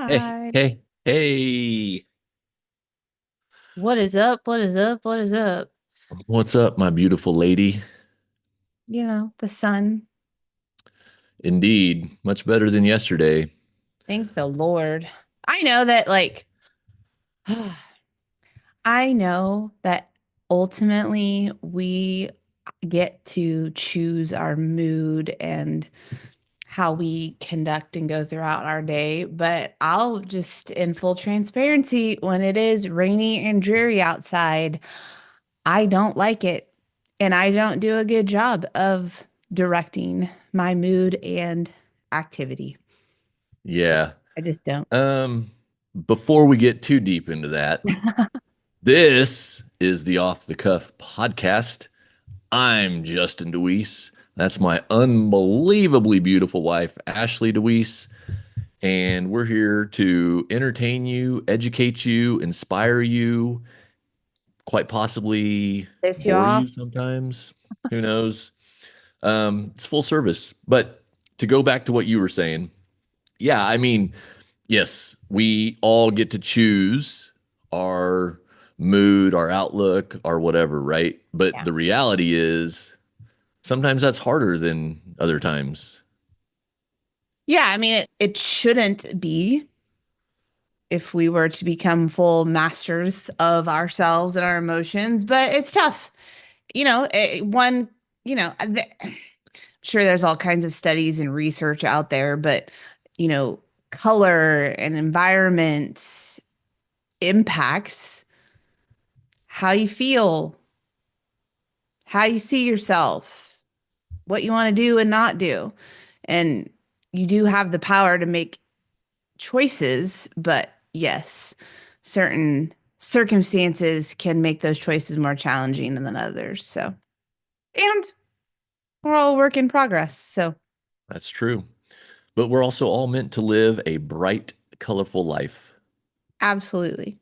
Hey, Hi. hey, hey. What is up? What is up? What is up? What's up, my beautiful lady? The sun. Indeed, much better than yesterday. Thank the Lord. I know that, I know that ultimately we get to choose our mood and how we conduct and go throughout our day. But I'll just, in full transparency, when it is rainy and dreary outside, I don't like it. And I don't do a good job of directing my mood and activity. Yeah. I just don't. Um, Before we get too deep into that, this is the Off the Cuff podcast. I'm Justin DeWeese. That's my unbelievably beautiful wife, Ashley DeWeese. And we're here to entertain you, educate you, inspire you, quite possibly Piss you bore off? you sometimes. Who knows? It's full service. But to go back to what you were saying, yeah, I mean, yes, we all get to choose our mood, our outlook, our whatever, right? But Yeah. the reality is sometimes that's harder than other times. Yeah, I mean, it shouldn't be if we were to become full masters of ourselves and our emotions, but it's tough. One, sure, there's all kinds of studies and research out there, but, you know, color and environment impacts how you feel, how you see yourself, what you want to do and not do. And you do have the power to make choices, but yes, certain circumstances can make those choices more challenging than others. So, and we're all a work in progress. So, That's true. But we're also all meant to live a bright, colorful life. absolutely.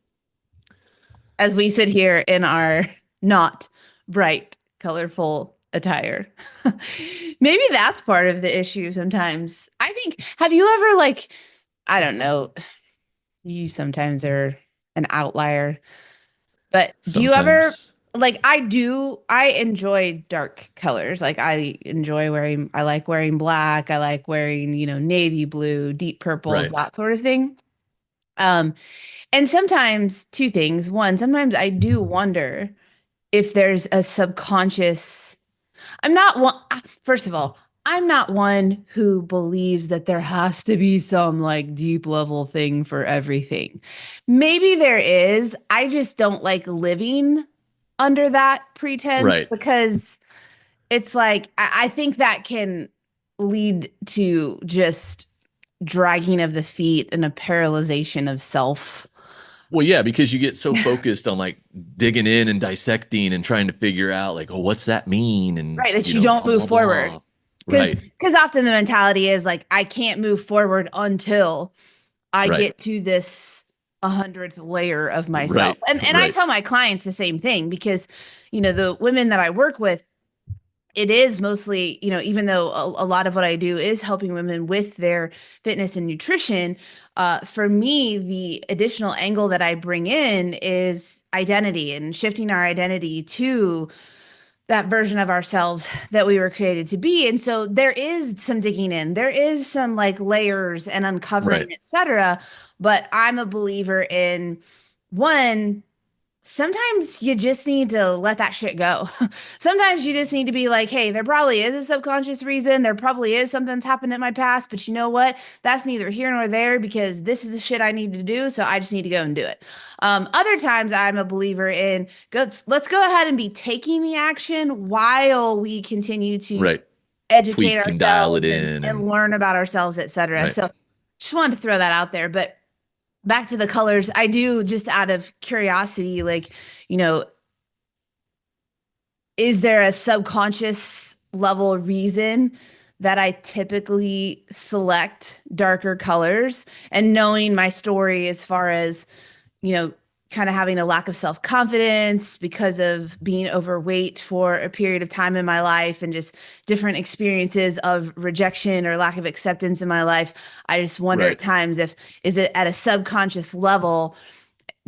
As we sit here in our not bright, colorful attire. Maybe that's part of the issue sometimes. I think, have you ever, I don't know, you sometimes are an outlier, but do you ever, Sometimes, I enjoy dark colors. I like wearing black. I like wearing, navy blue, deep purples, right. that sort of thing. Um, and sometimes two things. One, sometimes I do wonder if there's a subconscious. I'm not one, first of all, I'm not one who believes that there has to be some deep level thing for everything. Maybe there is. I just don't like living under that pretense Right. because it's I think that can lead to just dragging of the feet and a paralyzation of self. Well, yeah, because you get so focused on like digging in and dissecting and trying to figure out like, oh, what's that mean? And Right, that you don't blah, move blah, forward. blah. Because Right. often the mentality is I can't move forward until I Right. get to this 100th layer of myself. Right. And I Right. tell my clients the same thing because, the women that I work with, it is mostly, even though a lot of what I do is helping women with their fitness and nutrition, for me, the additional angle that I bring in is identity and shifting our identity to that version of ourselves that we were created to be. And so there is some digging in, there is some layers and uncovering, Right. etc. But I'm a believer in one, sometimes you just need to let that shit go. Sometimes you just need to be like, hey, there probably is a subconscious reason. There probably is something that's happened in my past, but you know what? That's neither here nor there because this is the shit I need to do. So I just need to go and do it. Other times I'm a believer in let's go ahead and be taking the action while we continue to Right. educate Tweak and dial ourselves it in and and learn about ourselves, etc. right. So just wanted to throw that out there. But back to the colors, I do just out of curiosity, you know, is there a subconscious level reason that I typically select darker colors? And knowing my story as far as, you know, kind of having a lack of self-confidence because of being overweight for a period of time in my life and just different experiences of rejection or lack of acceptance in my life. I just wonder at Right. times if is it at a subconscious level,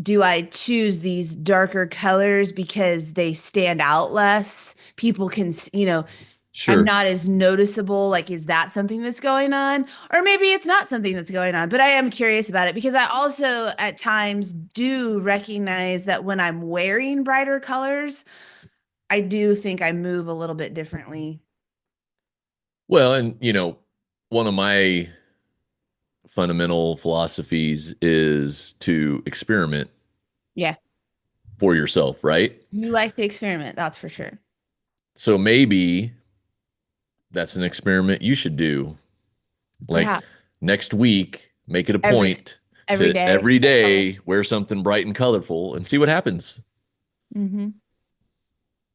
do I choose these darker colors because they stand out less? People can, I'm Sure. not as noticeable. Like, is that something that's going on? Or maybe it's not something that's going on, but I am curious about it because I also at times do recognize that when I'm wearing brighter colors, I do think I move a little bit differently. Well, and one of my fundamental philosophies is to experiment Yeah. for yourself, right? You like to experiment, that's for sure. So maybe that's an experiment you should do. Like Yeah. next week, make it a Every point every to day. every day wear something bright and colorful and see what happens. Mm-hmm.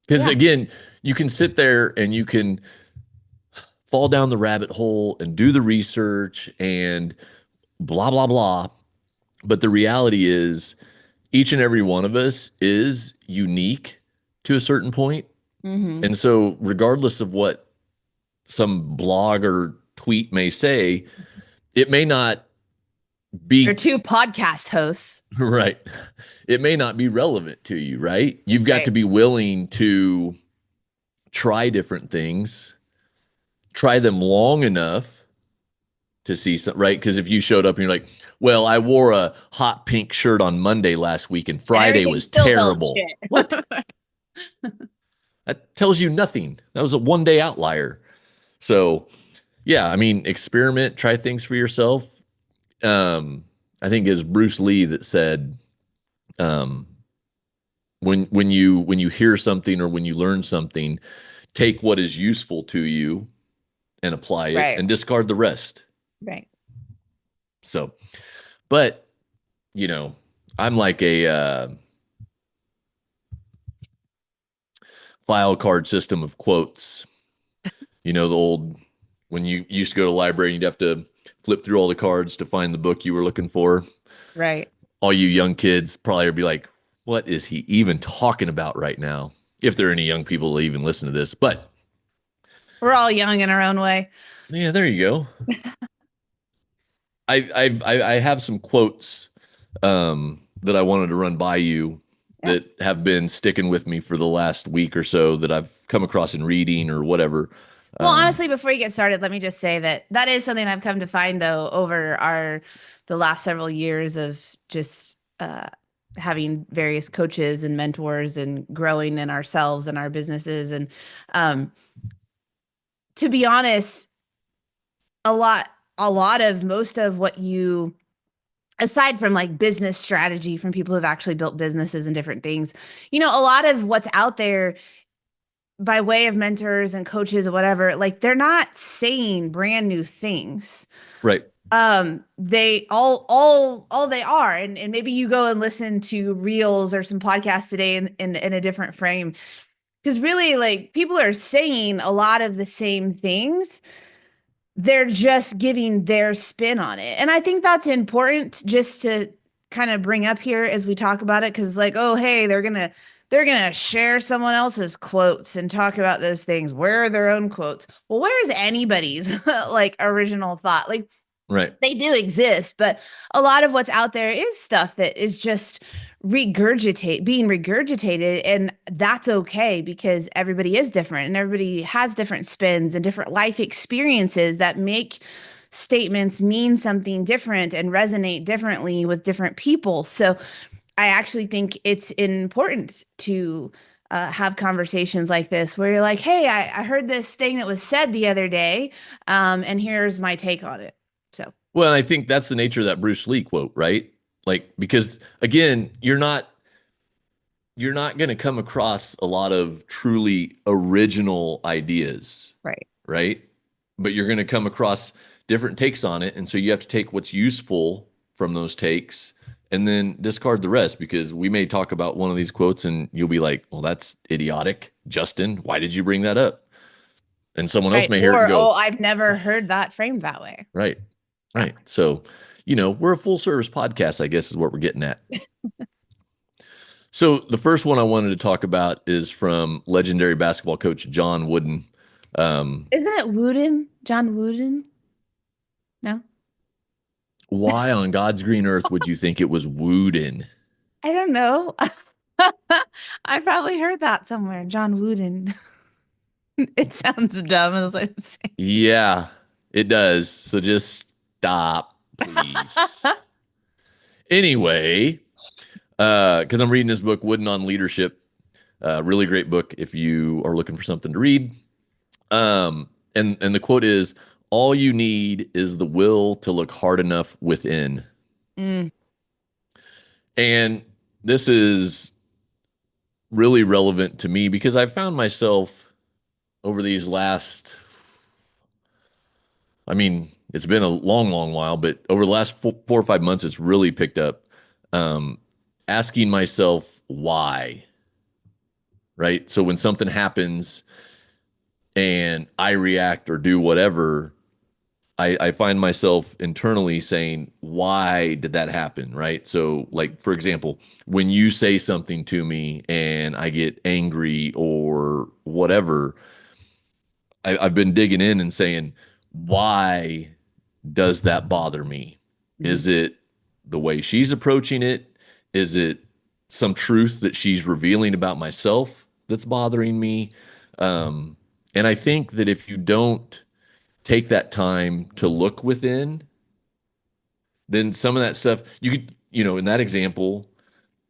Because Yeah. again, you can sit there and you can fall down the rabbit hole and do the research and blah, blah, blah. But the reality is, each and every one of us is unique to a certain point. Mm-hmm. And so, regardless of what some blog or tweet may say, it may not You're be two podcast hosts. right. It may not be relevant to you, right? You've got Right. to be willing to try different things, try them long enough to see some, right? Because if you showed up and you're like, well, I wore a hot pink shirt on Monday last week and And Friday everything was still felt terrible. shit. What? That tells you nothing. That was a 1 day outlier. So, yeah, I mean, experiment, try things for yourself. Um, I think it was Bruce Lee that said, um, when you hear something or when you learn something, take what is useful to you and apply it Right. and discard the rest. Right. So, but you know, I'm like a file card system of quotes. The old when you used to go to the library, you'd have to flip through all the cards to find the book you were looking for. Right. All you young kids probably would be like, "What is he even talking about right now?" If there are any young people that even listen to this, but We're all young in our own way. yeah, there you go. I have some quotes that I wanted to run by you Yeah. that have been sticking with me for the last week or so that I've come across in reading or whatever. Well, Um, honestly, before you get started, let me just say that that is something I've come to find though over the last several years of just having various coaches and mentors and growing in ourselves and our businesses. And um, to be honest, a lot, a lot of most of what you aside from like business strategy from people who've actually built businesses and different things, a lot of what's out there by way of mentors and coaches or whatever, like they're not saying brand new things. right, They all they are, and maybe you go and listen to reels or some podcasts today in a different frame. Because really, like people are saying a lot of the same things, they're just giving their spin on it. And I think that's important just to kind of bring up here as we talk about it cuz like, oh, hey, they're going to share someone else's quotes and talk about those things. Where are their own quotes? Well, where's anybody's like original thought? Like right, they do exist, but a lot of what's out there is stuff that is just being regurgitated, and that's okay because everybody is different and everybody has different spins and different life experiences that make statements mean something different and resonate differently with different people. So I actually think it's important to have conversations like this where you're like, hey, I heard this thing that was said the other day, and here's my take on it. So well, and I think that's the nature of that Bruce Lee quote, right? Like, because again, you're not going to come across a lot of truly original ideas, right. right? But you're going to come across different takes on it. And so you have to take what's useful from those takes and then discard the rest because we may talk about one of these quotes and you'll be like, well, that's idiotic. Justin, why did you bring that up? And someone else Right. may hear it and Or, oh, go, I've never heard that framed that way. right, Yeah. right. So, we're a full service podcast, I guess is what we're getting at. So the first one I wanted to talk about is from legendary basketball coach John Wooden. Um, Isn't it Wooden? John Wooden? No, why on God's green earth would you think it was Wooden? I don't know. I probably heard that somewhere. John Wooden. It sounds dumb as I'm saying. Yeah, it does. So just stop, please. Anyway, because I'm reading this book, Wooden on Leadership. Really great book if you are looking for something to read. And the quote is, "All you need is the will to look hard enough within." Mm, And this is really relevant to me because I've found myself over these last, I mean, it's been a long, long while, but over the last 4 or 5 months, it's really picked up. Um, Asking myself why, right? So when something happens and I react or do whatever, I find myself internally saying, why did that happen? Right. So, like, for example, when you say something to me and I get angry or whatever, I've been digging in and saying, why does that bother me? mhm. Is it the way she's approaching it? Is it some truth that she's revealing about myself that's bothering me? Um, and I think that if you don't take that time to look within, then some of that stuff you could, in that example,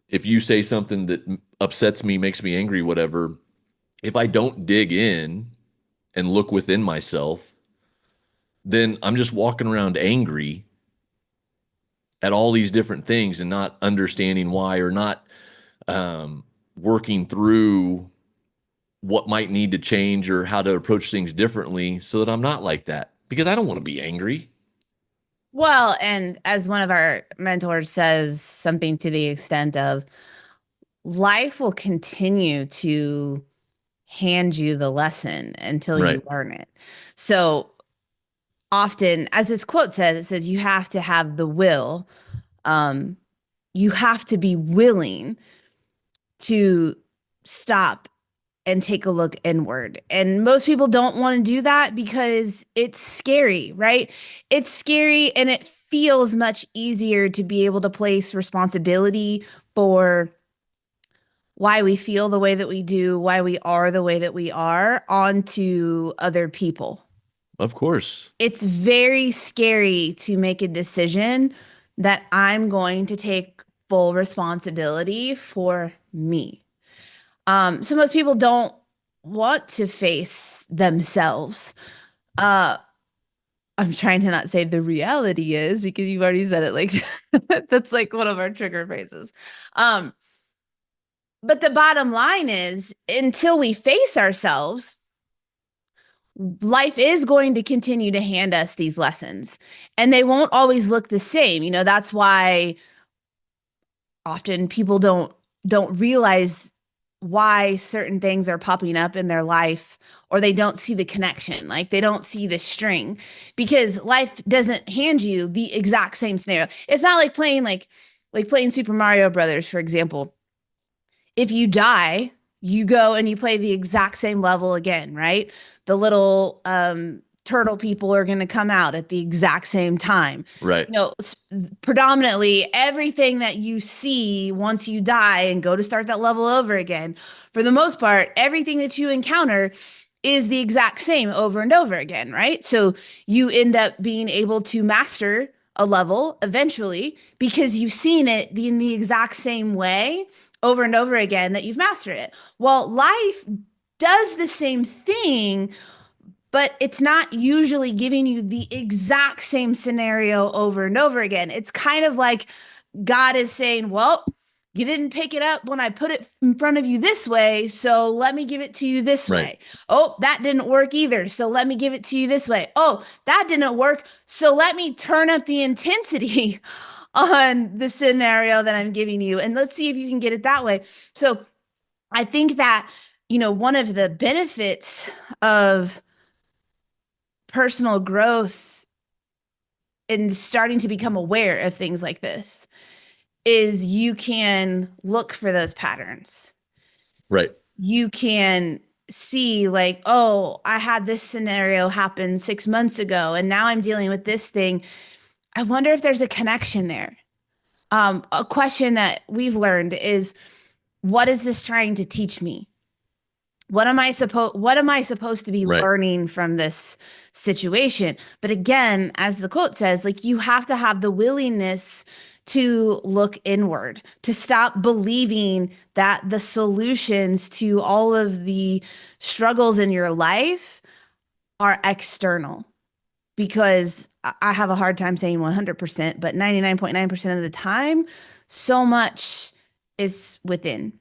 if you say something that upsets me, makes me angry, whatever, if I don't dig in and look within myself, then I'm just walking around angry at all these different things and not understanding why or not um, working through what might need to change or how to approach things differently so that I'm not like that because I don't want to be angry. Well, and as one of our mentors says, something to the extent of life will continue to hand you the lesson until you Right. learn it. So often, as this quote says, it says you have to have the will. Um, you have to be willing to stop and take a look inward. And most people don't want to do that because it's scary, right? It's scary and it feels much easier to be able to place responsibility for why we feel the way that we do, why we are the way that we are onto other people. Of course. It's very scary to make a decision that I'm going to take full responsibility for me. So most people don't want to face themselves. Uh, I'm trying to not say the reality is because you've already said it like that's like one of our trigger phrases. Um, but the bottom line is until we face ourselves, life is going to continue to hand us these lessons and they won't always look the same. That's why often people don't realize why certain things are popping up in their life or they don't see the connection, like they don't see the string because life doesn't hand you the exact same scenario. It's not like playing Super Mario Brothers, for example. If you die, you go and you play the exact same level again, right? The little turtle people are going to come out at the exact same time. Right. Predominantly everything that you see once you die and go to start that level over again, for the most part, everything that you encounter is the exact same over and over again, right? So you end up being able to master a level eventually because you've seen it in the exact same way over and over again that you've mastered it. Well, life does the same thing, but it's not usually giving you the exact same scenario over and over again. It's kind of like God is saying, well, you didn't pick it up when I put it in front of you this way, so let me give it to you this Right. way. Oh, that didn't work either, so let me give it to you this way. Oh, that didn't work, so let me turn up the intensity on the scenario that I'm giving you, and let's see if you can get it that way. So I think that, one of the benefits of personal growth and starting to become aware of things like this is you can look for those patterns. Right. You can see like, oh, I had this scenario happen 6 months ago, and now I'm dealing with this thing. I wonder if there's a connection there. A question that we've learned is, what is this trying to teach me? What am I supposed to be Right. learning from this situation? But again, as the quote says, like you have to have the willingness to look inward, to stop believing that the solutions to all of the struggles in your life are external. Because I have a hard time saying 100%, but 99.9% of the time, so much is within.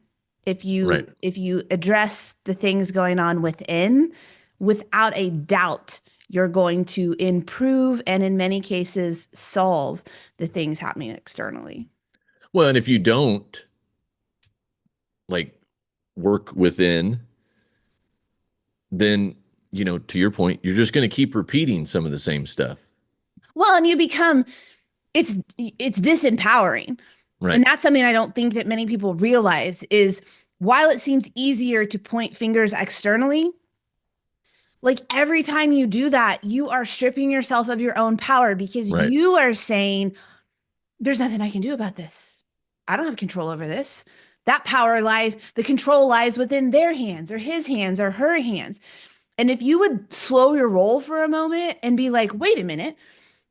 If Right. you address the things going on within, without a doubt, you're going to improve and in many cases solve the things happening externally. Well, and if you don't like work within, then, to your point, you're just going to keep repeating some of the same stuff. Well, and you become it's disempowering. And Right. that's something I don't think that many people realize is while it seems easier to point fingers externally, like every time you do that, you are stripping yourself of your own power because Right. you are saying, there's nothing I can do about this. I don't have control over this. That power lies, the control lies within their hands or his hands or her hands. And if you would slow your roll for a moment and be like, wait a minute,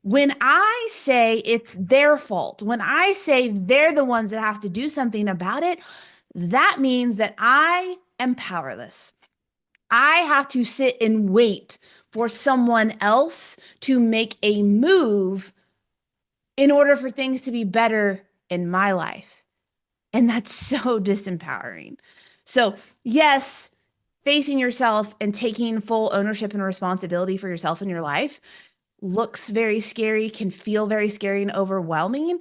when I say it's their fault, when I say they're the ones that have to do something about it, that means that I am powerless. I have to sit and wait for someone else to make a move in order for things to be better in my life. And that's so disempowering. So, yes, facing yourself and taking full ownership and responsibility for yourself in your life looks very scary, can feel very scary and overwhelming.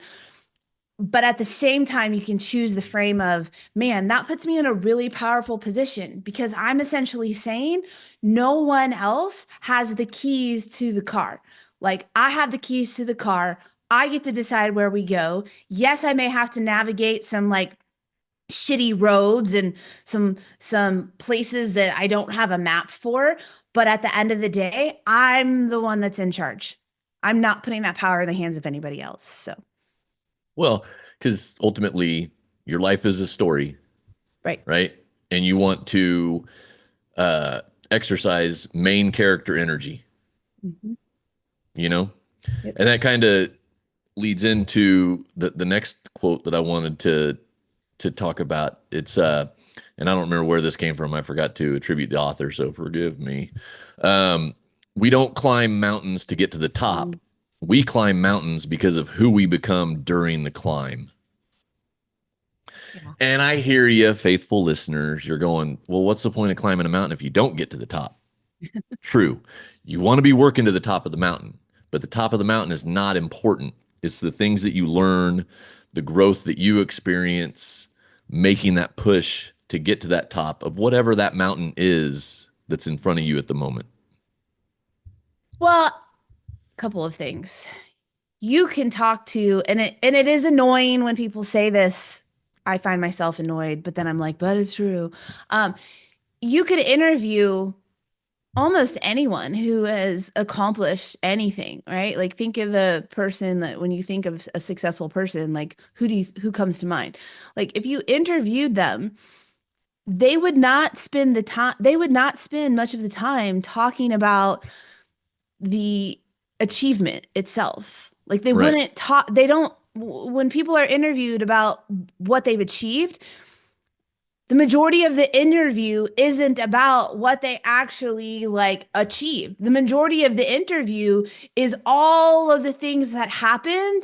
But at the same time, you can choose the frame of, man, that puts me in a really powerful position because I'm essentially saying no one else has the keys to the car. Like I have the keys to the car. I get to decide where we go. Yes, I may have to navigate some like shitty roads and some places that I don't have a map for, but at the end of the day, I'm the one that's in charge. I'm not putting that power in the hands of anybody else. So, Well, because ultimately your life is a story, right. right? And you want to uh, exercise main character energy, Mhm. you know? Yep. And that kind of leads into the next quote that I wanted to talk about. It's and I don't remember where this came from. I forgot to attribute the author, so forgive me. Um, we don't climb mountains to get to the top. Mm, We climb mountains because of who we become during the climb. yeah. And I hear you, faithful listeners. You're going, well, what's the point of climbing a mountain if you don't get to the top? True. You want to be working to the top of the mountain, but the top of the mountain is not important. It's the things that you learn, the growth that you experience, making that push to get to that top of whatever that mountain is that's in front of you at the moment. Well, a couple of things. You can talk to, and it is annoying when people say this. I find myself annoyed, but then I'm like, but it's true. Um, you could interview almost anyone who has accomplished anything, right? Like think of the person that when you think of a successful person, like who comes to mind? Like if you interviewed them, they would not spend much of the time talking about the achievement itself. Like they Right. wouldn't talk, they don't, when people are interviewed about what they've achieved, the majority of the interview isn't about what they actually like achieved. The majority of the interview is all of the things that happened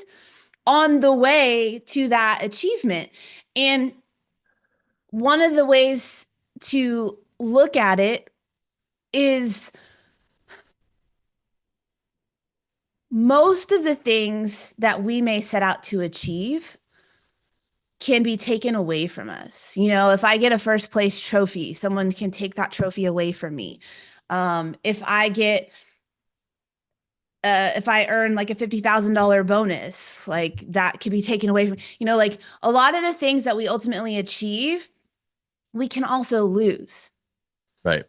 on the way to that achievement. And one of the ways to look at it is most of the things that we may set out to achieve can be taken away from us. You know, if I get a first place trophy, someone can take that trophy away from me. If I get if I earn like a $50,000 bonus, like that could be taken away from, like a lot of the things that we ultimately achieve, we can also lose. Right.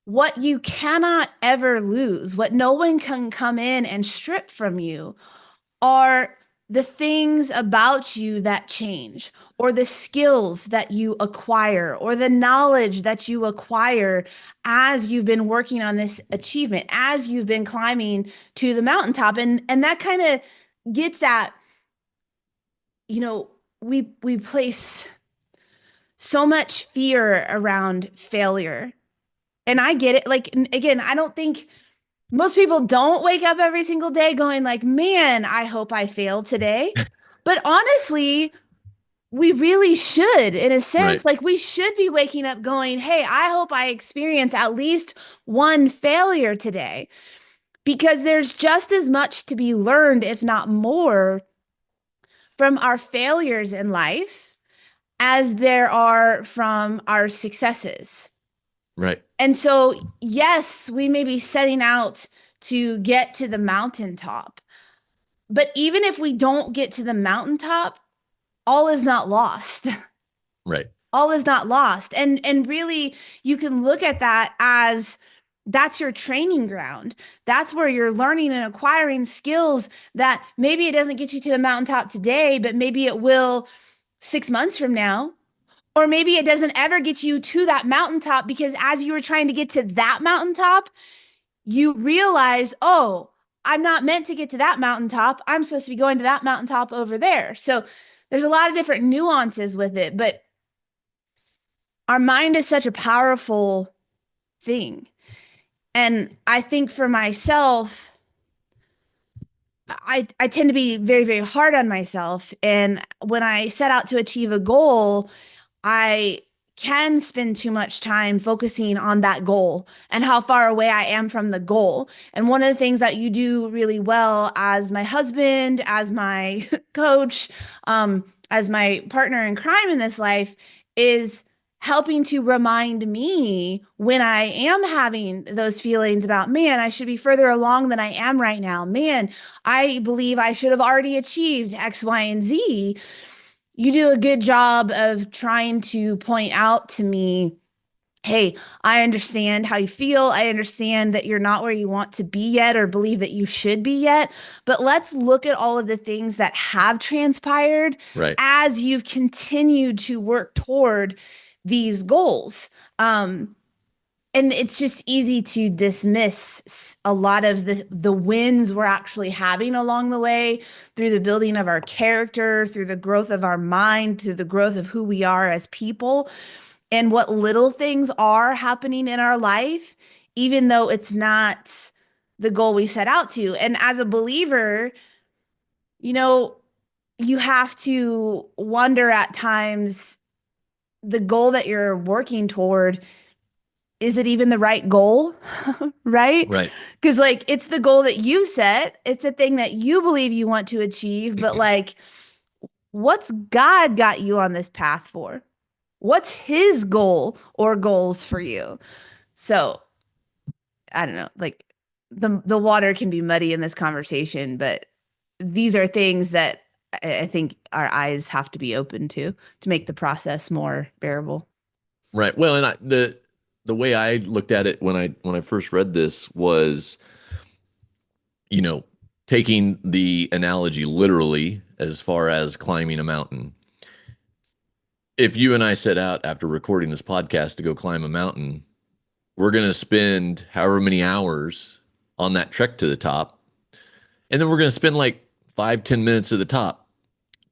What you cannot ever lose, what no one can come in and strip from you, are the things about you that change, or the skills that you acquire, or the knowledge that you acquire as you've been working on this achievement, as you've been climbing to the mountaintop. And that kind of gets at, we place so much fear around failure. And I get it. Like, again, I don't think most people don't wake up every single day going like, man, I hope I fail today. But honestly, we really should, in a sense. Right. Like, we should be waking up going, hey, I hope I experience at least one failure today, because there's just as much to be learned, if not more, from our failures in life as there are from our successes. Right. And so, yes, we may be setting out to get to the mountaintop, but even if we don't get to the mountaintop, all is not lost. Right. All is not lost. And really, you can look at that as that's your training ground. That's where you're learning and acquiring skills that maybe it doesn't get you to the mountaintop today, but maybe it will 6 months from now. Or maybe it doesn't ever get you to that mountaintop, because as you were trying to get to that mountaintop, you realize, oh, I'm not meant to get to that mountaintop. I'm supposed to be going to that mountaintop over there. So there's a lot of different nuances with it, but our mind is such a powerful thing. And I think for myself, I tend to be very, very hard on myself. And when I set out to achieve a goal, I can spend too much time focusing on that goal and how far away I am from the goal. And one of the things that you do really well as my husband, as my coach, as my partner in crime in this life, is helping to remind me when I am having those feelings about, man, I should be further along than I am right now. Man, I believe I should have already achieved X, Y, and Z. You do a good job of trying to point out to me, hey, I understand how you feel. I understand that you're not where you want to be yet, or believe that you should be yet. But let's look at all of the things that have transpired Right. as you've continued to work toward these goals. And it's just easy to dismiss a lot of the wins we're actually having along the way, through the building of our character, through the growth of our mind, through the growth of who we are as people, and what little things are happening in our life, even though it's not the goal we set out to. And as a believer, you know, you have to wonder at times, the goal that you're working toward, is it even the right goal? Right? Right. Because, like, it's the goal that you set, it's the thing that you believe you want to achieve, but like, what's God got you on this path for? What's his goal or goals for you? So, I don't know, like, the water can be muddy in this conversation, but these are things that I think our eyes have to be open to make the process more bearable. Right. Well, and the way I looked at it when I first read this was, you know, taking the analogy literally as far as climbing a mountain. If you and I set out after recording this podcast to go climb a mountain, we're going to spend however many hours on that trek to the top. And then we're going to spend like 5-10 minutes at the top,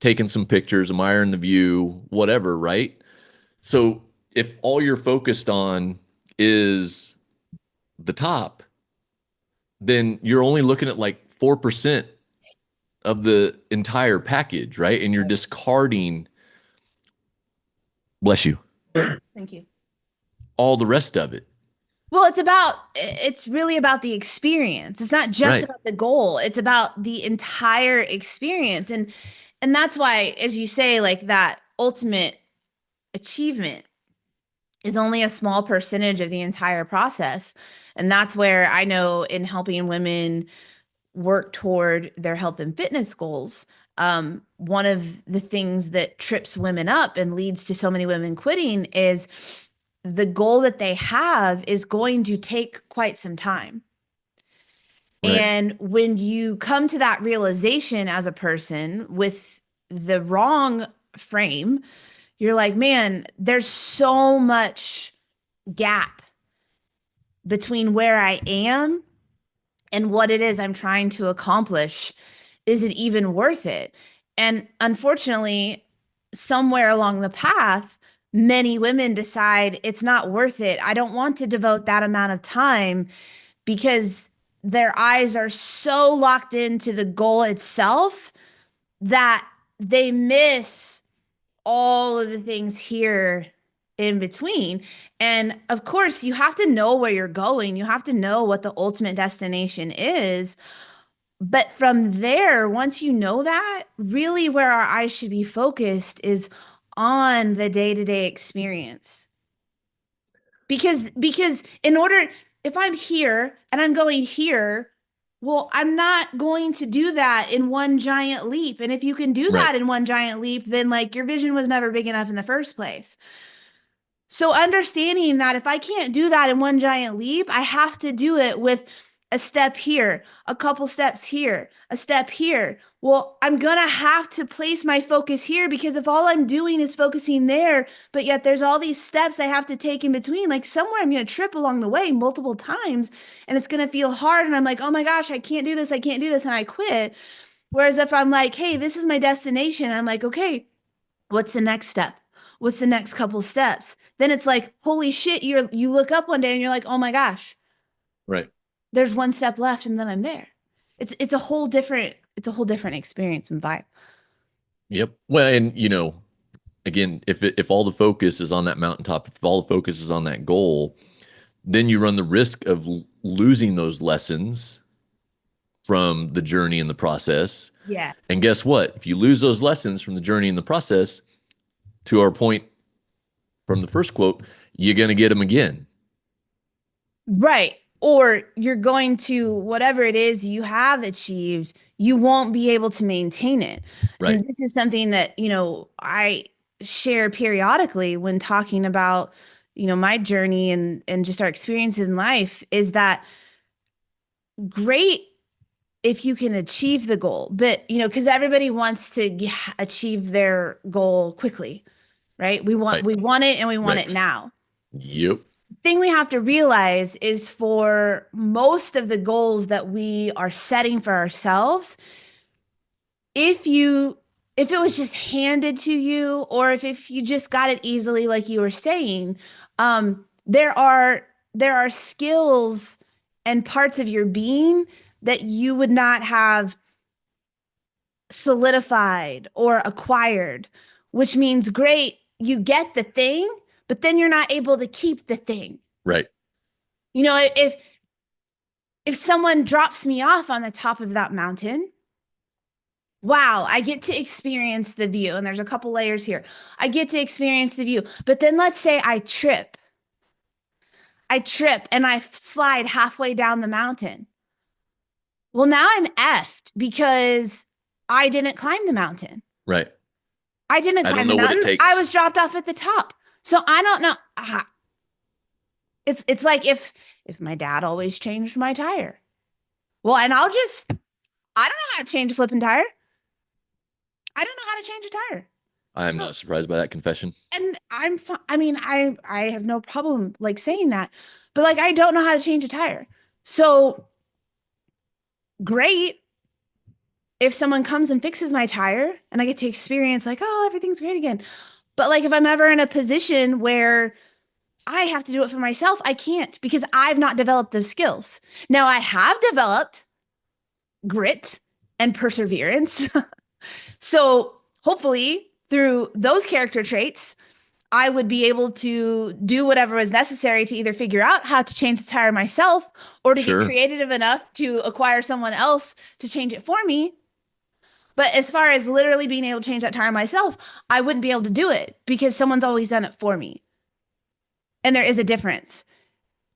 taking some pictures, admiring the view, whatever, right? So if all you're focused on is the top, then you're only looking at like 4% of the entire package, right? And you're discarding, bless you, Thank you. all the rest of it. Well, it's really about the experience. It's not just Right. about the goal. It's about the entire experience. And that's why, as you say, like, that ultimate achievement is only a small percentage of the entire process. And that's where I know, in helping women work toward their health and fitness goals, one of the things that trips women up and leads to so many women quitting is the goal that they have is going to take quite some time. Right. And when you come to that realization as a person with the wrong frame, you're like, man, there's so much gap between where I am and what it is I'm trying to accomplish. Is it even worth it? And unfortunately, somewhere along the path, many women decide it's not worth it. I don't want to devote that amount of time because their eyes are so locked into the goal itself that they miss all of the things here in between. And of course, you have to know where you're going. You have to know what the ultimate destination is. But from there, once you know that, really where our eyes should be focused is on the day-to-day experience. Because in order, if I'm here and I'm going here, well, I'm not going to do that in one giant leap. And if you can do Right. that in one giant leap, then like your vision was never big enough in the first place. So understanding that if I can't do that in one giant leap, I have to do it with a step here, a couple steps here, a step here. Well, I'm going to have to place my focus here because if all I'm doing is focusing there, but yet there's all these steps I have to take in between, like somewhere I'm going to trip along the way multiple times and it's going to feel hard. And I'm like, oh my gosh, I can't do this. I can't do this. And I quit. Whereas if I'm like, hey, this is my destination, I'm like, okay, what's the next step? What's the next couple steps? Then it's like, holy shit, you look up one day and you're like, oh my gosh, Right. there's one step left and then I'm there. It's a whole different experience and vibe. Yep. Well, and again, if all the focus is on that mountaintop, if all the focus is on that goal, then you run the risk of losing those lessons from the journey and the process. Yeah. And guess what? If you lose those lessons from the journey and the process, to our point from the first quote, you're going to get them again. Right. Or you're going to, whatever it is you have achieved, you won't be able to maintain it. Right. And this is something that, I share periodically when talking about, my journey and just our experiences in life is that great if you can achieve the goal, but, because everybody wants to achieve their goal quickly, right? We want, Right. we want it and we want Right. it now. Yep. Thing we have to realize is for most of the goals that we are setting for ourselves, if it was just handed to you or if you just got it easily like you were saying, there are skills and parts of your being that you would not have solidified or acquired, which means great, you get the thing, but then you're not able to keep the thing. Right. If someone drops me off on the top of that mountain, wow, I get to experience the view. And there's a couple layers here. I get to experience the view. But then let's say I trip. I trip and I slide halfway down the mountain. Well, now I'm effed because I didn't climb the mountain. Right. I didn't I don't climb know the what it mountain. takes. I was dropped off at the top. So I don't know. It's like if my dad always changed my tire. Well, and I don't know how to change a flipping tire. I don't know how to change a tire. I am not surprised by that confession. And I mean, I have no problem like saying that, but like I don't know how to change a tire. So great if someone comes and fixes my tire and I get to experience like, oh, everything's great again. But like if I'm ever in a position where I have to do it for myself, I can't because I've not developed those skills. Now I have developed grit and perseverance. So hopefully through those character traits, I would be able to do whatever was necessary to either figure out how to change the tire myself or to get Sure. creative enough to acquire someone else to change it for me. But as far as literally being able to change that tire myself, I wouldn't be able to do it because someone's always done it for me. And there is a difference.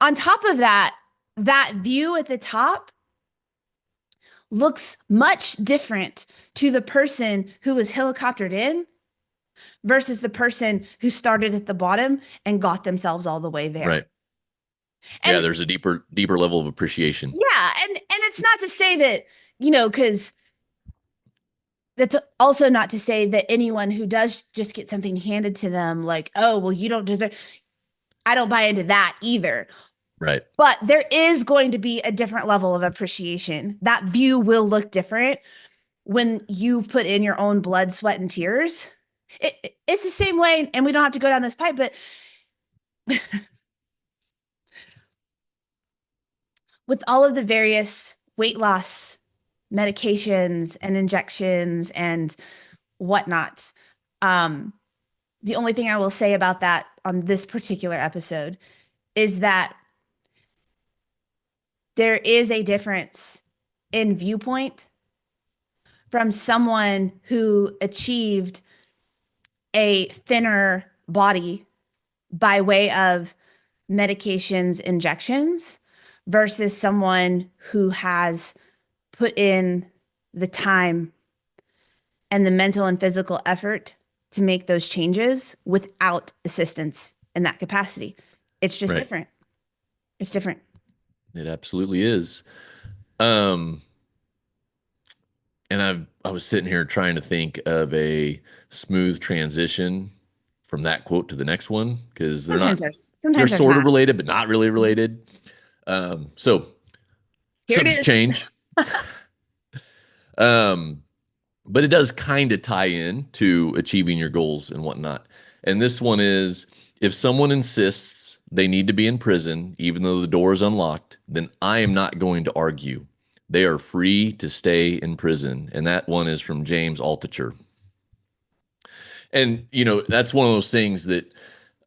On top of that, that view at the top, looks much different to the person who was helicoptered in versus the person who started at the bottom and got themselves all the way there. Right. Yeah, And there's a deeper level of appreciation. yeah, and it's not to say that, because that's also not to say that anyone who does just get something handed to them, like, oh, well, you don't deserve. I don't buy into that either. Right. But there is going to be a different level of appreciation. That view will look different when you've put in your own blood, sweat, and tears. It's the same way, and we don't have to go down this pipe, but with all of the various weight loss medications and injections and whatnot, the only thing I will say about that on this particular episode is that there is a difference in viewpoint from someone who achieved a thinner body by way of medications, injections, versus someone who has put in the time and the mental and physical effort to make those changes without assistance in that capacity. It's just Right. different. It's different. It absolutely is. Um, and I was sitting here trying to think of a smooth transition from that quote to the next one because they're Sometimes there's sort of not. related, but not really related. So Here it subject is. change. Um, but it does kind of tie in to achieving your goals and whatnot. And this one is if someone insists they need to be in prison, even though the door is unlocked, then I am not going to argue. They are free to stay in prison. And that one is from James Altucher. And, that's one of those things that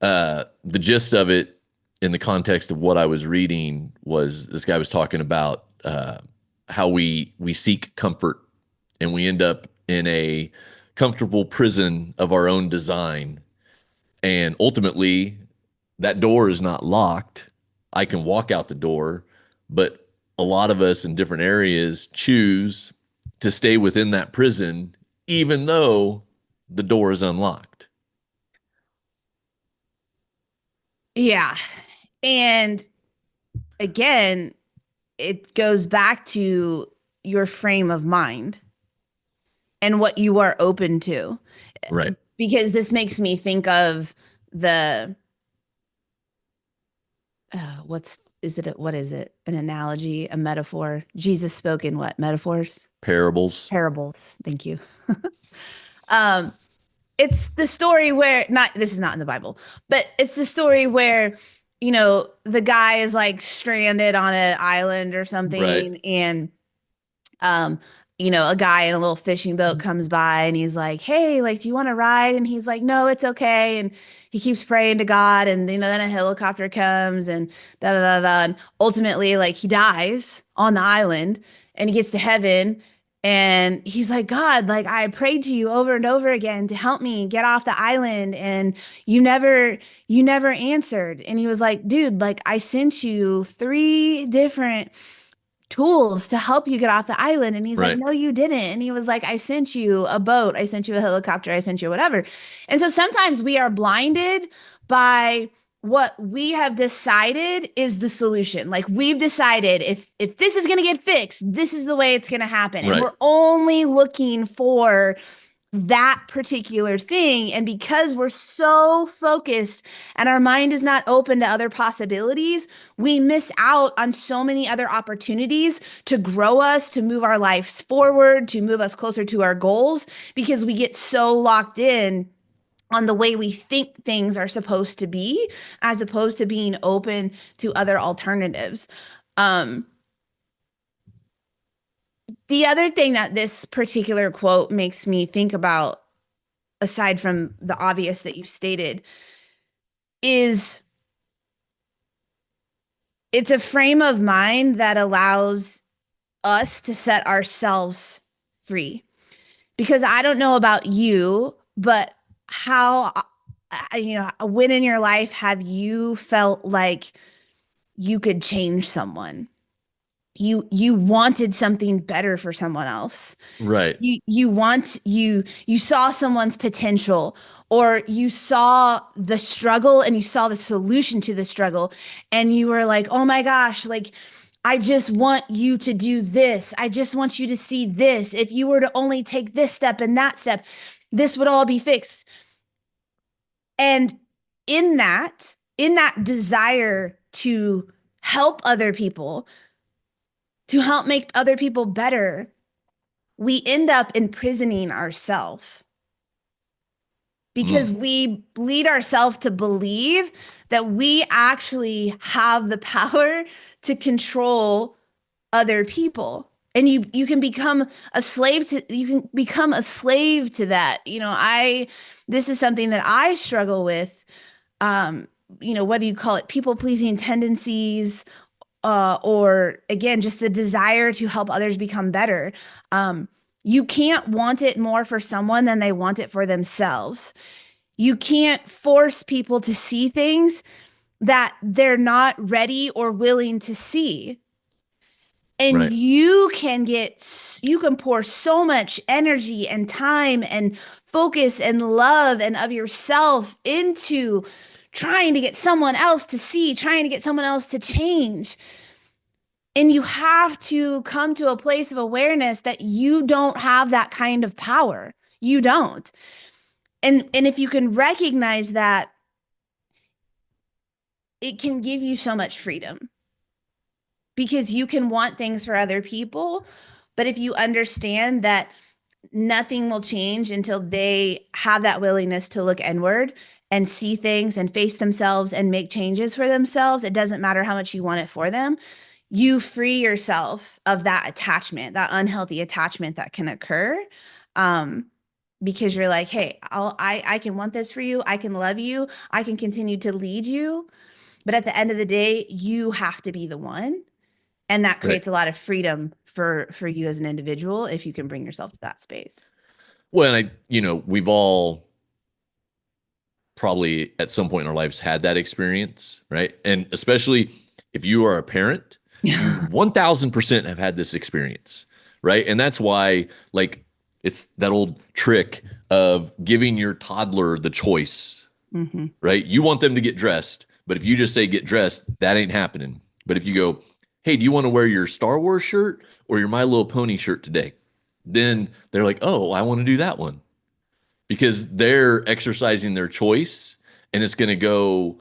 the gist of it in the context of what I was reading was this guy was talking about how we seek comfort and we end up in a comfortable prison of our own design. And ultimately, that door is not locked. I can walk out the door, but a lot of us in different areas choose to stay within that prison, even though the door is unlocked. Yeah. And again, it goes back to your frame of mind and what you are open to. Right. Because this makes me think of the what is it? An analogy, a metaphor? Jesus spoke in what? Metaphors? Parables. Parables. Thank you. Um, it's the story where not this is not in the Bible, but it's the story where the guy is like stranded on an island or Right. something, and um a guy in a little fishing boat comes by and he's like, hey, like, do you want to ride? And he's like, no, it's okay. And he keeps praying to God, and then a helicopter comes and da da da da, and ultimately, like, he dies on the island, and he gets to heaven, and he's like, God, like, I prayed to you over and over again to help me get off the island, and you never answered. And he was like, dude, like, I sent you three different tools to help you get off the island. And he's like, Right. no, you didn't. And he was like, I sent you a boat, I sent you a helicopter, I sent you whatever. And so sometimes we are blinded by what we have decided is the solution. Like, we've decided if this is going to get fixed, this is the way it's going to happen. And Right. we're only looking for that particular thing. And because we're so focused and our mind is not open to other possibilities, we miss out on so many other opportunities to grow us, to move our lives forward, to move us closer to our goals, because we get so locked in on the way we think things are supposed to be, as opposed to being open to other alternatives. Um, the other thing that this particular quote makes me think about, aside from the obvious that you've stated, is it's a frame of mind that allows us to set ourselves free. Because I don't know about you, but how, when in your life have you felt like you could change someone? You wanted something better for someone else. Right. You saw someone's potential, or you saw the struggle and you saw the solution to the struggle, and you were like, oh my gosh, like I just want you to do this. I just want you to see this. If you were to only take this step and that step, this would all be fixed. And in that desire to help other people, to help make other people better, we end up imprisoning ourselves because Mm, we lead ourselves to believe that we actually have the power to control other people. And you can become a slave to that. This is something that I struggle with. Um, whether you call it people pleasing tendencies, or again, just the desire to help others become better. You can't want it more for someone than they want it for themselves. You can't force people to see things that they're not ready or willing to see. And right. you can pour so much energy and time and focus and love and of yourself into trying to get someone else to see, trying to get someone else to change. And you have to come to a place of awareness that you don't have that kind of power. You don't. And if you can recognize that, it can give you so much freedom because you can want things for other people. But if you understand that nothing will change until they have that willingness to look inward and see things and face themselves and make changes for themselves, it doesn't matter how much you want it for them. You free yourself of that attachment, that unhealthy attachment that can occur. Um, because you're like, hey, I can want this for you. I can love you. I can continue to lead you. But at the end of the day, you have to be the one. And that Right. creates a lot of freedom for you as an individual if you can bring yourself to that space. Well, and we've all probably at some point in our lives had that experience, right? And especially if you are a parent, you 1000% have had this experience, right? And that's why, like, it's that old trick of giving your toddler the choice, Hmm. right? You want them to get dressed, but if you just say get dressed, that ain't happening. But if you go, hey, do you want to wear your Star Wars shirt or your My Little Pony shirt today? Then they're like, oh, I want to do that one because they're exercising their choice and it's going to go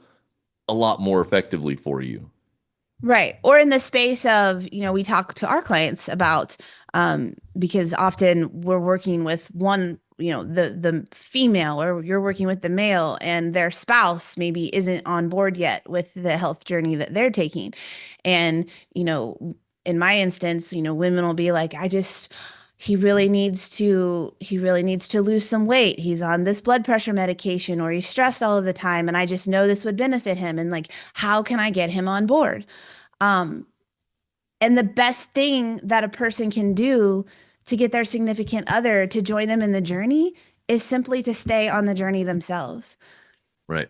a lot more effectively for you. Right. Or in the space of, we talk to our clients about, because often we're working with one, the female, or you're working with the male, and their spouse maybe isn't on board yet with the health journey that they're taking. And, in my instance, women will be like, he really needs to lose some weight. He's on this blood pressure medication, or he's stressed all of the time. And I just know this would benefit him. And like, how can I get him on board? Um, and the best thing that a person can do to get their significant other to join them in the journey is simply to stay on the journey themselves. Right.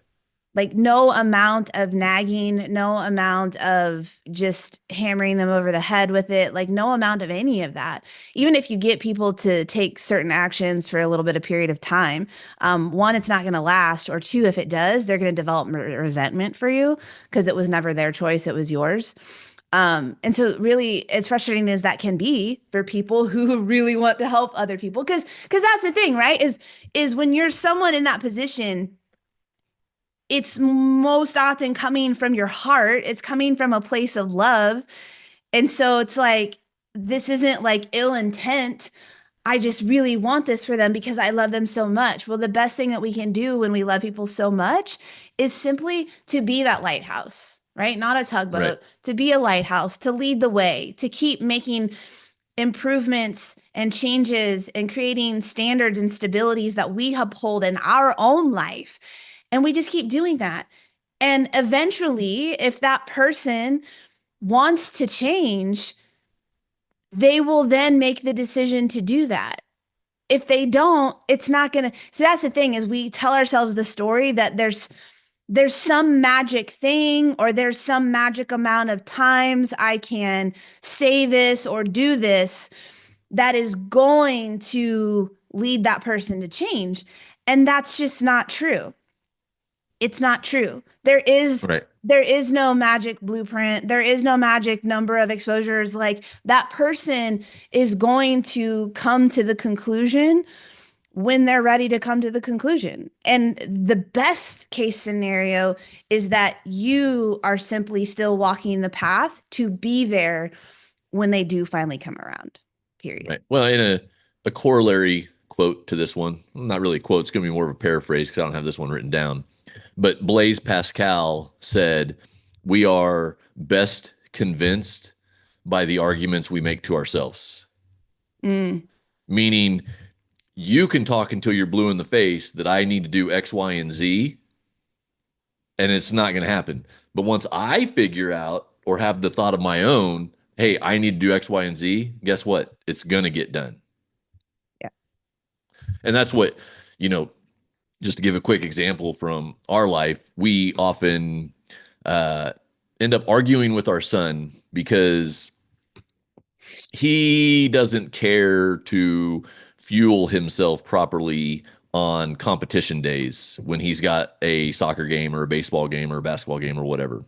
Like, no amount of nagging, no amount of just hammering them over the head with it, like no amount of any of that. Even if you get people to take certain actions for a little bit of period of time, one, it's not going to last, or two, if it does, they're going to develop resentment for you because it was never their choice, it was yours. And so really, as frustrating as that can be for people who really want to help other people, because that's the thing, right? Is when you're someone in that position, it's most often coming from your heart. It's coming from a place of love. And so it's like, this isn't like ill intent. I just really want this for them because I love them so much. Well, the best thing that we can do when we love people so much is simply to be that lighthouse, right? Not a Right. tugboat, to be a lighthouse, to lead the way, to keep making improvements and changes and creating standards and stabilities that we uphold in our own life. And we just keep doing that. And eventually, if that person wants to change, they will then make the decision to do that. If they don't, it's not going to. So that's the thing, is we tell ourselves the story that there's some magic thing or there's some magic amount of times I can say this or do this that is going to lead that person to change. And that's just not true. It's not true. Right. There is no magic blueprint. There is no magic number of exposures. Like that person is going to come to the conclusion when they're ready to come to the conclusion. And the best case scenario is that you are simply still walking the path to be there when they do finally come around. Period. Right. Well, in a corollary quote to this one, not really a quote, it's going to be more of a paraphrase because I don't have this one written down. But Blaise Pascal said, "We are best convinced by the arguments we make to ourselves." Mm. Meaning, you can talk until you're blue in the face that I need to do X, Y, and Z, and it's not going to happen. But once I figure out or have the thought of my own, hey, I need to do X, Y, and Z, guess what? It's going to get done. Yeah. And that's what, you know, just to give a quick example from our life, we often uh, end up arguing with our son because he doesn't care to fuel himself properly on competition days when he's got a soccer game or a baseball game or a basketball game or whatever.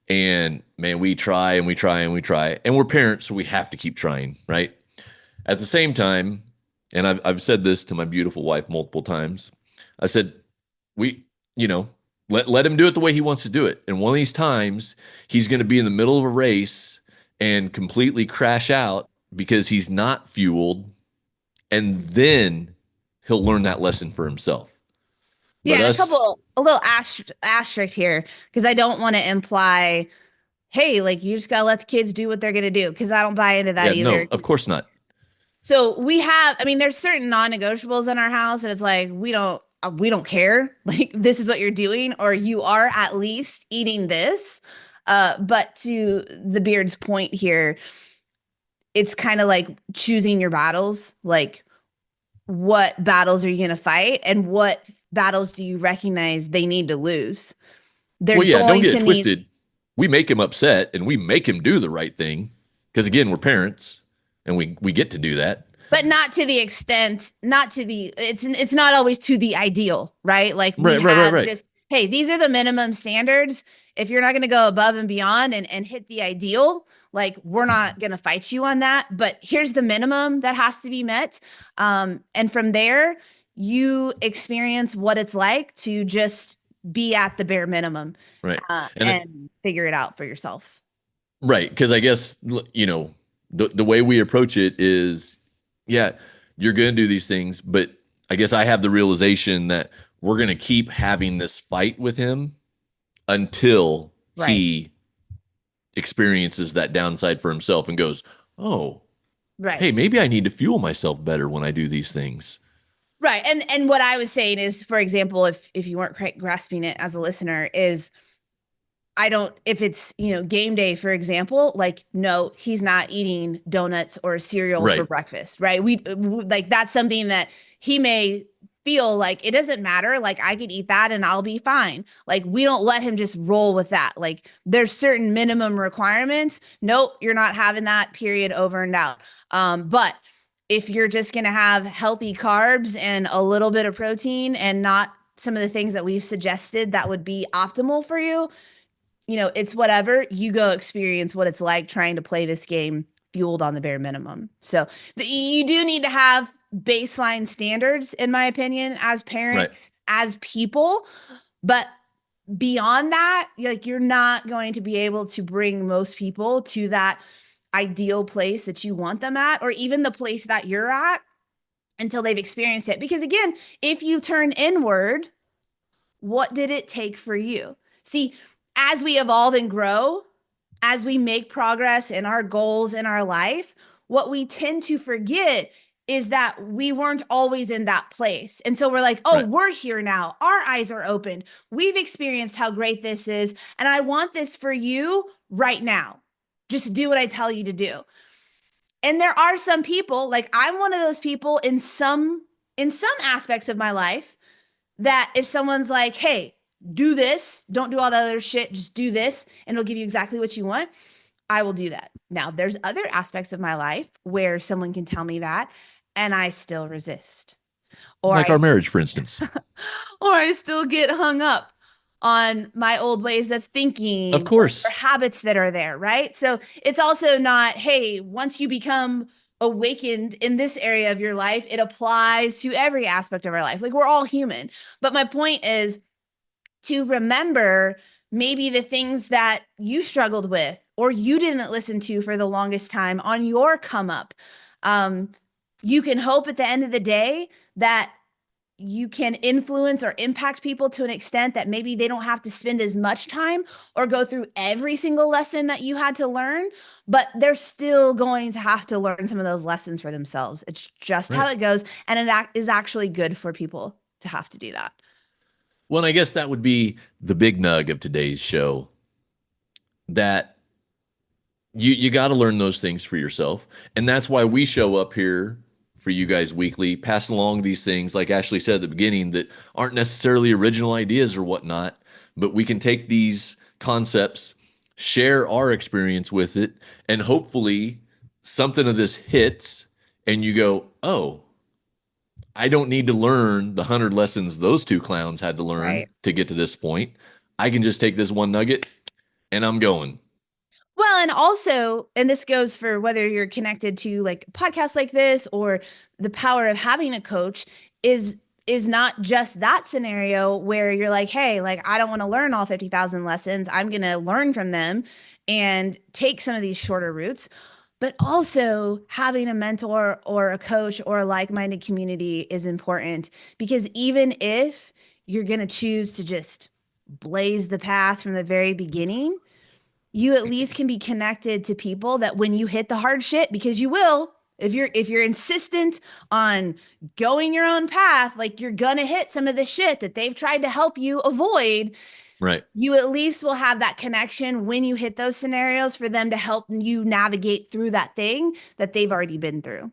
And man, we try and we try and we try. And we're parents, so we have to keep trying, right? At the same time, and I've said this to my beautiful wife multiple times. I said, we, you know, let him do it the way he wants to do it. And one of these times, he's going to be in the middle of a race and completely crash out because he's not fueled. And then he'll learn that lesson for himself. But Yeah, and us, a little asterisk here because I don't want to imply, hey, like you just gotta let the kids do what they're gonna do because I don't buy into that yeah, either. no, of course not. So we have, I mean, there's certain non-negotiables in our house, and it's like we don't care. Like this is what you're doing, or you are at least eating this. But to the beard's point here, it's kind of like choosing your battles. Like what battles are you going to fight, and what battles do you recognize they need to lose? They're Well, yeah, don't going get to it need, twisted. We make him upset and we make him do the right thing because again, we're parents and we get to do that. but not to the extent, not to the, it's not always to the ideal, right? Like we Right, right, right, have right. just, hey, these are the minimum standards. If you're not going to go above and beyond and hit the ideal, like we're not going to fight you on that. But here's the minimum that has to be met. And from there, you experience what it's like to just be at the bare minimum Right. And it, and figure it out for yourself. right, because I guess the way we approach it is, yeah, you're going to do these things, but I guess I have the realization that we're going to keep having this fight with him until Right. he experiences that downside for himself and goes, "Oh, Right. hey, maybe I need to fuel myself better when I do these things." Right. And what I was saying is, for example, if you weren't quite grasping it as a listener, is I don't, if it's, game day, for example, like, no, he's not eating donuts or cereal for Right. breakfast, right? Like, that's something that he may feel like it doesn't matter. Like, I could eat that and I'll be fine. Like, we don't let him just roll with that. Like, there's certain minimum requirements. Nope, you're not having that, period, over and out. But if you're just going to have healthy carbs and a little bit of protein and not some of the things that we've suggested that would be optimal for you, it's whatever. You go experience what it's like trying to play this game fueled on the bare minimum. So you do need to have baseline standards, in my opinion, as Right. parents, as people. But beyond that, like you're not going to be able to bring most people to that ideal place that you want them at, or even the place that you're at until they've experienced it. Because again, if you turn inward, what did it take for you? See, as we evolve and grow, as we make progress in our goals in our life, what we tend to forget is that we weren't always in that place. And so we're like, oh, Right. we're here now. Our eyes are open. We've experienced how great this is. And I want this for you right now. Just do what I tell you to do. And there are some people, like I'm one of those people in some aspects of my life that if someone's like, hey, do this, don't do all the other shit, just do this, and it'll give you exactly what you want, I will do that. Now, there's other aspects of my life where someone can tell me that and I still resist. Or Like I our marriage, for instance. or I still get hung up on my old ways of Of thinking or course. habits that are there, right? So it's also not, hey, once you become awakened in this area of your life, it applies to every aspect of our life. Like we're all human. But my point is to remember maybe the things that you struggled with or you didn't listen to for the longest time on your come up. Um, you can hope at the end of the day that you can influence or impact people to an extent that maybe they don't have to spend as much time or go through every single lesson that you had to learn, but they're still going to have to learn some of those lessons for themselves. It's just how Right. it goes. And it is actually good for people to have to do that. Well, and I guess that would be the big nug of today's show, that you got to learn those things for yourself. And that's why we show up here for you guys weekly, passing along these things, like Ashley said at the beginning, that aren't necessarily original ideas or whatnot, but we can take these concepts, share our experience with it, and hopefully something of this hits and you go, oh, I don't need to learn the 100 lessons those two clowns had to learn Right. to get to this point. I can just take this one nugget and I'm going. Well, and also, and this goes for whether you're connected to like podcasts like this or the power of having a coach is not just that scenario where you're like, hey, like I don't want to learn all 50,000 lessons. I'm going to learn from them and take some of these shorter routes. But also having a mentor or a coach or a like-minded community is important because even if you're going to choose to just blaze the path from the very beginning, you at least can be connected to people that when you hit the hard shit, because you will, if you're insistent on going your own path, like you're gonna hit some of the shit that they've tried to help you avoid, Right. you at least will have that connection when you hit those scenarios for them to help you navigate through that thing that they've already been through.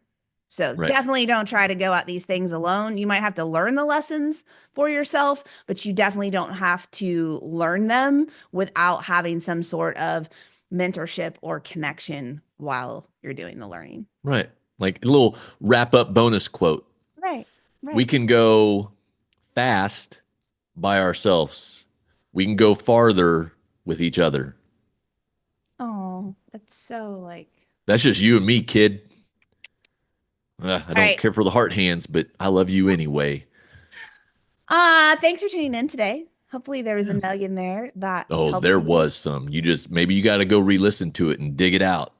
So Right. definitely don't try to go at these things alone. You might have to learn the lessons for yourself, but you definitely don't have to learn them without having some sort of mentorship or connection while you're doing the learning. Right. Like a little wrap up bonus quote. Right. We Right. can go fast by ourselves. We can go farther with each other. Oh, that's so like. That's just you and me, kid. I All don't right. care for the heart hands, but I love you anyway. Thanks for tuning in today. Hopefully there was a Yeah. nug in there that Oh, helps there you. was some. You just maybe you got to go re-listen to it and dig it out.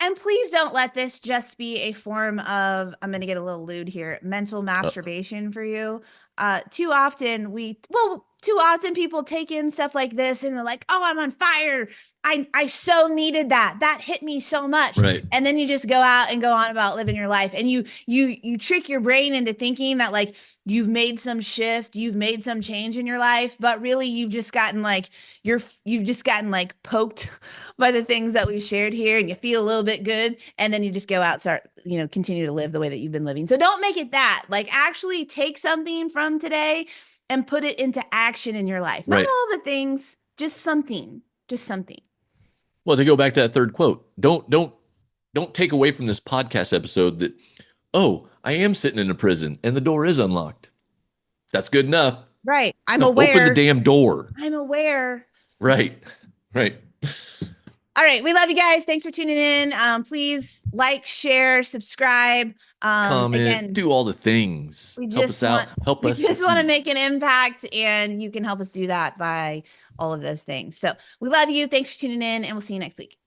And please don't let this just be a form of, I'm going to get a little lewd here, mental Uh, masturbation for you. Too often people take in stuff like this and they're like, oh, I'm on fire. I so needed that. That hit me so much. right. And then you just go out and go on about living your life. And you trick your brain into thinking that like you've made some shift, you've made some change in your life, but really you've just gotten like poked by the things that we shared here and you feel a little bit good and then you just go out and start continue to live the way that you've been living. So don't make it that, like actually take something from today and put it into action in your life, not Right. all the things, just something. Well, to go back to that third quote, don't take away from this podcast episode that, oh, I am sitting in a prison and the door is unlocked. That's good enough. Right, I'm No, open the aware. damn door. I'm aware. Right. Right. All right, we love you guys. Thanks for tuning in. Please like, share, subscribe. Comment, Again, do all the things. we Help just us out. want Help we us just help want to you. make an impact, and you can help us do that by all of those things. So we love you. Thanks for tuning in, and we'll see you next week.